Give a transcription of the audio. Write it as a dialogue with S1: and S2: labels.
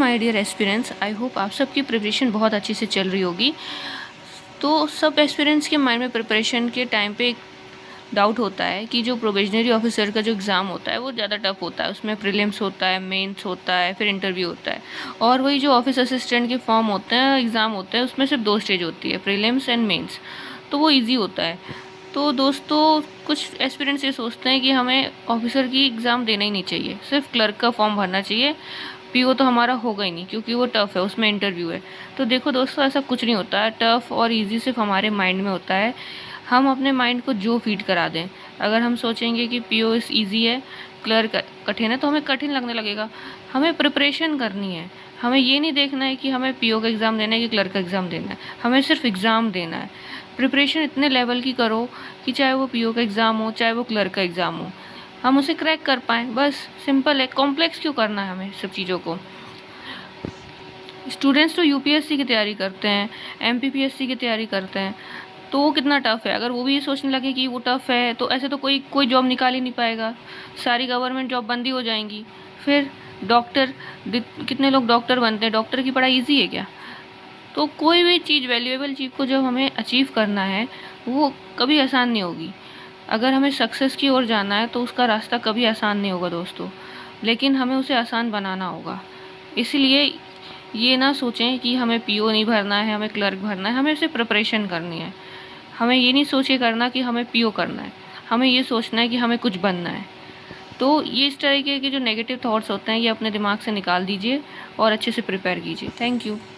S1: My dear aspirants, I hope आप सबकी preparation बहुत अच्छे से चल रही होगी। तो सब एस्पिरेंट्स के माइंड में प्रिपरेशन के टाइम पे एक डाउट होता है कि जो प्रोबेशनरी ऑफिसर का जो एग्ज़ाम होता है वो ज़्यादा टफ होता है। उसमें प्रीलिम्स होता है, मेंस होता है, फिर इंटरव्यू होता है। और वही जो ऑफिस असिस्टेंट के फॉर्म होते हैं, एग्ज़ाम होता है, उसमें सिर्फ 2 स्टेज होती है, प्रीलिम्स एंड मेंस। तो वो ईजी होता है। तो दोस्तों, कुछ एस्पिरेंट्स ये सोचते हैं कि हमें ऑफिसर की एग्ज़ाम देना ही नहीं चाहिए, सिर्फ क्लर्क का फॉर्म भरना चाहिए। पीओ तो हमारा होगा ही नहीं क्योंकि वो टफ़ है, उसमें इंटरव्यू है। तो देखो दोस्तों, ऐसा कुछ नहीं होता है। टफ़ और इजी सिर्फ हमारे माइंड में होता है। हम अपने माइंड को जो फीड करा दें। अगर हम सोचेंगे कि पीओ इस ईजी है, क्लर्क कठिन है, तो हमें कठिन लगने लगेगा। हमें प्रिपरेशन करनी है। हमें ये नहीं देखना है कि हमें पीओ का एग्ज़ाम देना है कि क्लर्क का एग्ज़ाम देना है। हमें सिर्फ एग्ज़ाम देना है। प्रिपरेशन इतने लेवल की करो कि चाहे वो पीओ का एग्ज़ाम हो, चाहे वो क्लर्क का एग्ज़ाम हो, हम उसे क्रैक कर पाएँ। बस सिंपल है। कॉम्प्लेक्स क्यों करना है हमें सब चीज़ों को। स्टूडेंट्स तो यूपीएससी की तैयारी करते हैं, एमपीपीएससी की तैयारी करते हैं, तो वो कितना टफ़ है। अगर वो भी ये सोचने लगे कि वो टफ़ है, तो ऐसे तो कोई कोई जॉब निकाल ही नहीं पाएगा। सारी गवर्नमेंट जॉब बंद ही हो जाएंगी। फिर डॉक्टर, कितने लोग डॉक्टर बनते हैं। डॉक्टर की पढ़ाई ईजी है क्या? तो कोई भी चीज़, वैल्यूएबल चीज़ को जब हमें अचीव करना है, वो कभी आसान नहीं होगी। अगर हमें सक्सेस की ओर जाना है तो उसका रास्ता कभी आसान नहीं होगा दोस्तों, लेकिन हमें उसे आसान बनाना होगा। इसलिए ये ना सोचें कि हमें पीओ नहीं भरना है, हमें क्लर्क भरना है, हमें सिर्फ प्रिपरेशन करनी है। हमें ये नहीं सोचे करना कि हमें पीओ करना है, हमें ये सोचना है कि हमें कुछ बनना है। तो ये इस तरीके के जो नेगेटिव थॉट्स होते हैं, ये अपने दिमाग से निकाल दीजिए और अच्छे से प्रिपेयर कीजिए। Thank you.